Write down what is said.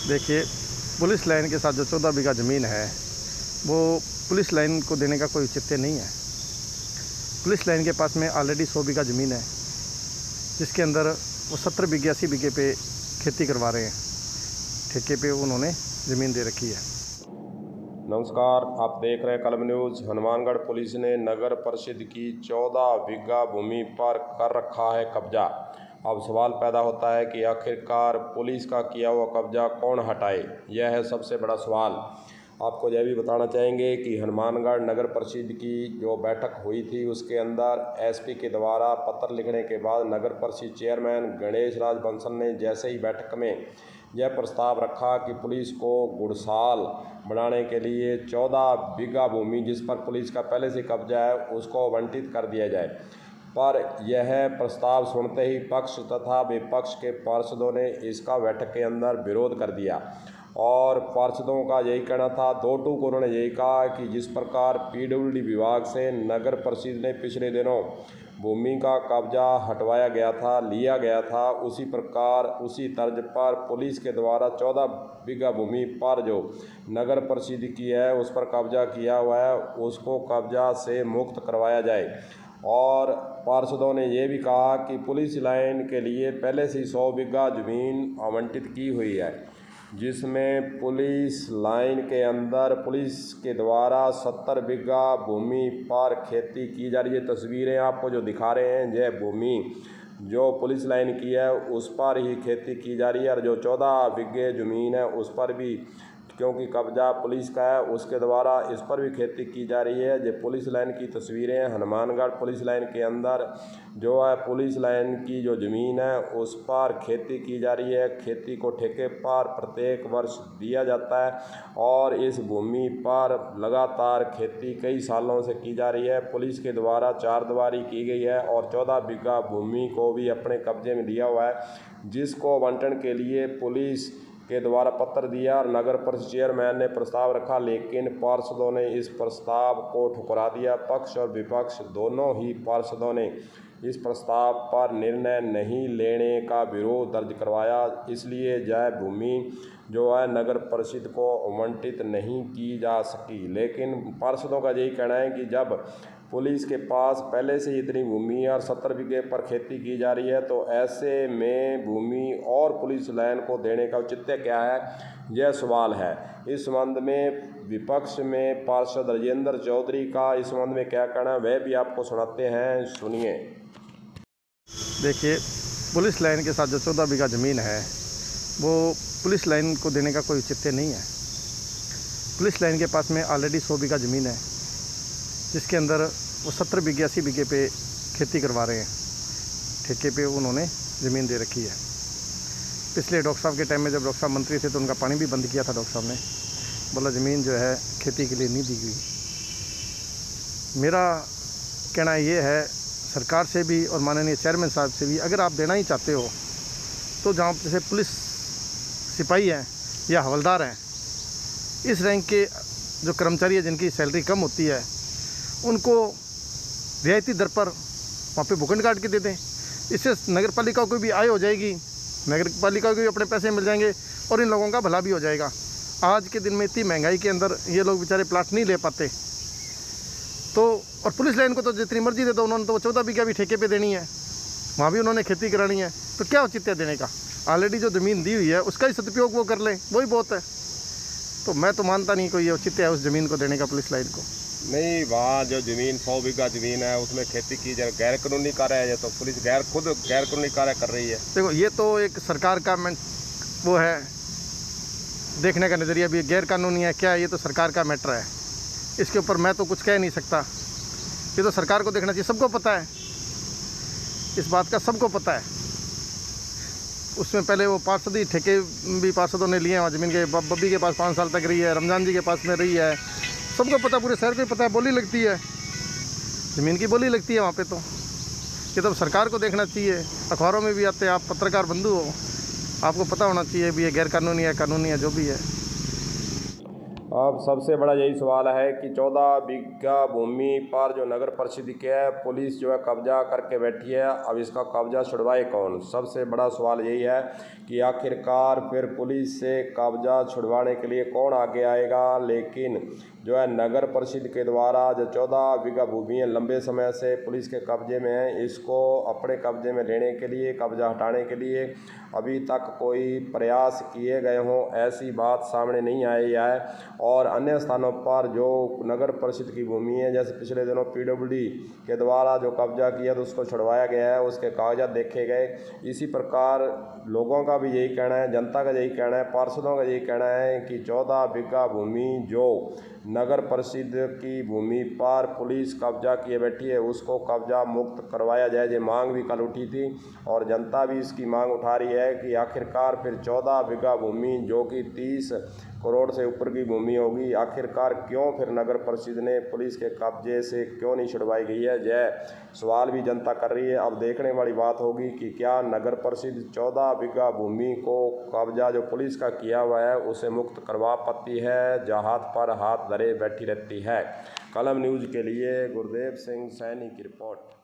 देखिए, police line के साथ जो 14 बीघा ज़मीन है वो पुलिस लाइन को देने का कोई औचित्य नहीं है। पुलिस लाइन के पास में ऑलरेडी 100 बीघा ज़मीन है, जिसके अंदर वो 70 बीघे 80 बीघे पे खेती करवा रहे हैं। ठेके पे उन्होंने ज़मीन दे रखी है। नमस्कार, आप देख रहे हैं कलम न्यूज़। हनुमानगढ़ पुलिस ने नगर परिषद की 14 बीघा भूमि पर कर रखा है कब्जा। अब सवाल पैदा होता है कि आखिरकार पुलिस का किया हुआ कब्जा कौन हटाए। यह है सबसे बड़ा सवाल। आपको यह भी बताना चाहेंगे कि हनुमानगढ़ नगर परिषद की जो बैठक हुई थी उसके अंदर एसपी के द्वारा पत्र लिखने के बाद नगर परिषद चेयरमैन गणेश राज बंसल ने जैसे ही बैठक में यह प्रस्ताव रखा कि पुलिस को गुड़साल बनाने के लिए 14 बीघा भूमि जिस पर पुलिस का पहले से कब्जा है उसको आवंटित कर दिया जाए, पर यह प्रस्ताव सुनते ही पक्ष तथा विपक्ष के पार्षदों ने इसका बैठक के अंदर विरोध कर दिया। और पार्षदों का यही कहना था, दो टूक उन्होंने यही कहा कि जिस प्रकार पीडब्ल्यूडी विभाग से नगर परिषद ने पिछले दिनों भूमि का कब्जा हटवाया गया था, लिया गया था, उसी प्रकार उसी तर्ज पर पुलिस के द्वारा 14 बीघा भूमि पर जो नगर परिषद की है उस पर कब्जा किया हुआ है उसको कब्जा से मुक्त करवाया जाए। और पार्षदों ने यह भी कहा कि पुलिस लाइन के लिए पहले से 100 बीघा ज़मीन आवंटित की हुई है, जिसमें पुलिस लाइन के अंदर पुलिस के द्वारा 70 बीघा भूमि पर खेती की जा रही है। तस्वीरें आपको जो दिखा रहे हैं यह भूमि जो पुलिस लाइन की है उस पर ही खेती की जा रही है, और जो 14 बीघे ज़मीन है उस पर भी क्योंकि कब्जा पुलिस का है उसके द्वारा इस पर भी खेती की जा रही है। ये पुलिस लाइन की तस्वीरें हैं। हनुमानगढ़ पुलिस लाइन के अंदर जो है पुलिस लाइन की जो ज़मीन है उस पर खेती की जा रही है। खेती को ठेके पर प्रत्येक वर्ष दिया जाता है और इस भूमि पर लगातार खेती कई सालों से की जा रही है। पुलिस के द्वारा चारदीवारी की गई है और 14 बीघा भूमि को भी अपने कब्जे में लिया हुआ है, जिसको आवंटन के लिए पुलिस के द्वारा पत्र दिया और नगर परिषद चेयरमैन ने प्रस्ताव रखा, लेकिन पार्षदों ने इस प्रस्ताव को ठुकरा दिया। पक्ष और विपक्ष दोनों ही पार्षदों ने इस प्रस्ताव पर निर्णय नहीं लेने का विरोध दर्ज करवाया। इसलिए यह भूमि जो है नगर परिषद को आवंटित नहीं की जा सकी। लेकिन पार्षदों का यही कहना है कि जब पुलिस के पास पहले से इतनी भूमि और 70 बीघे पर खेती की जा रही है तो ऐसे में भूमि और पुलिस लाइन को देने का औचित्य क्या है, यह सवाल है। इस संबंध में विपक्ष में पार्षद राजेंद्र चौधरी का इस संबंध में क्या कहना है वह भी आपको सुनाते हैं, सुनिए। देखिए, पुलिस लाइन के साथ जो 14 बीघा ज़मीन है वो पुलिस लाइन को देने का कोई औचित्य नहीं है। पुलिस लाइन के पास में ऑलरेडी 100 बीघा ज़मीन है, जिसके अंदर वो 70 बीघे 80 बीघे पे खेती करवा रहे हैं। ठेके पे उन्होंने ज़मीन दे रखी है। पिछले डॉक्टर साहब के टाइम में जब डॉक्टर साहब मंत्री थे तो उनका पानी भी बंद किया था डॉक्टर साहब ने, बोला ज़मीन जो है खेती के लिए नहीं दी गई। मेरा कहना ये है सरकार से भी और माननीय चेयरमैन साहब से भी, अगर आप देना ही चाहते हो तो जहाँ जैसे पुलिस सिपाही हैं या हवलदार हैं, इस रैंक के जो कर्मचारी है जिनकी सैलरी कम होती है उनको रियायती दर पर वहाँ पे भूखंड काट के दे दें। इससे नगर पालिका को भी आय हो जाएगी, नगर पालिका को भी अपने पैसे मिल जाएंगे और इन लोगों का भला भी हो जाएगा। आज के दिन में इतनी महंगाई के अंदर ये लोग बेचारे प्लाट नहीं ले पाते तो, और पुलिस लाइन को तो जितनी मर्जी दे दो, उन्होंने तो 14 बीघा भी ठेके पे देनी है, वहाँ भी उन्होंने खेती करानी है, तो क्या औचित्य देने का। ऑलरेडी जो ज़मीन दी हुई है उसका ही सदुपयोग वो कर लें, वही बहुत है। तो मैं तो मानता नहीं कोई औचित्य है उस ज़मीन को देने का पुलिस लाइन को। नहीं, वहाँ जो ज़मीन 100 बीघा ज़मीन है उसमें खेती की जाए, गैर कानूनी कार्य है, तो पुलिस खुद गैर कानूनी कार्य कर रही है। देखो, ये तो एक सरकार का वो है देखने का नज़रिया, भी गैर कानूनी है क्या है, ये तो सरकार का मैटर है। इसके ऊपर मैं तो कुछ कह नहीं सकता, ये तो सरकार को देखना चाहिए। सबको पता है, इस बात का सबको पता है। उसमें पहले वो पार्षद ही ठेके भी पार्षदों ने लिए हैं ज़मीन के। बब्बी के पास 5 साल तक रही है, रमजान जी के पास में रही है, सबको पता, पूरे शहर को पता है। बोली लगती है, ज़मीन की बोली लगती है वहाँ पे। तो ये तो सरकार को देखना चाहिए। अखबारों में भी आते हैं, आप पत्रकार बंधु हो, आपको पता होना चाहिए भी ये गैर कानूनी है, कानूनी है, जो भी है। अब सबसे बड़ा यही सवाल है कि 14 बीघा भूमि पर जो नगर परिषद की है पुलिस जो है कब्जा करके बैठी है। अब इसका कब्जा छुड़वाए कौन? सबसे बड़ा सवाल यही है कि आखिरकार फिर पुलिस से कब्जा छुड़वाने के लिए कौन आगे आएगा। लेकिन जो है नगर परिषद के द्वारा जो 14 बीघा भूमि है लंबे समय से पुलिस के कब्जे में है, इसको अपने कब्जे में लेने के लिए, कब्जा हटाने के लिए अभी तक कोई प्रयास किए गए हों ऐसी बात सामने नहीं आई है। और अन्य स्थानों पर जो नगर परिषद की भूमि है, जैसे पिछले दिनों पीडब्ल्यूडी के द्वारा जो कब्जा किया तो उसको छुड़वाया गया है, उसके कागजात देखे गए। इसी प्रकार लोगों का भी यही कहना है, जनता का यही कहना है, पार्षदों का यही कहना है कि 14 बीघा भूमि जो नगर परिषद की भूमि पर पुलिस कब्जा किए बैठी है उसको कब्जा मुक्त करवाया जाए। ये मांग भी कल उठी थी और जनता भी इसकी मांग उठा रही है कि आखिरकार फिर 14 बीघा भूमि जो कि 30 करोड़ से ऊपर की भूमि होगी, आखिरकार क्यों फिर नगर परिषद ने पुलिस के कब्जे से क्यों नहीं छुड़वाई गई है, यह सवाल भी जनता कर रही है। अब देखने वाली बात होगी कि क्या नगर परिषद 14 बीघा भूमि को कब्जा जो पुलिस का किया हुआ है उसे मुक्त करवा पाती है, जहाँ हाथ पर हाथ धरे बैठी रहती है। कलम न्यूज़ के लिए गुरदेव सिंह सैनी की रिपोर्ट।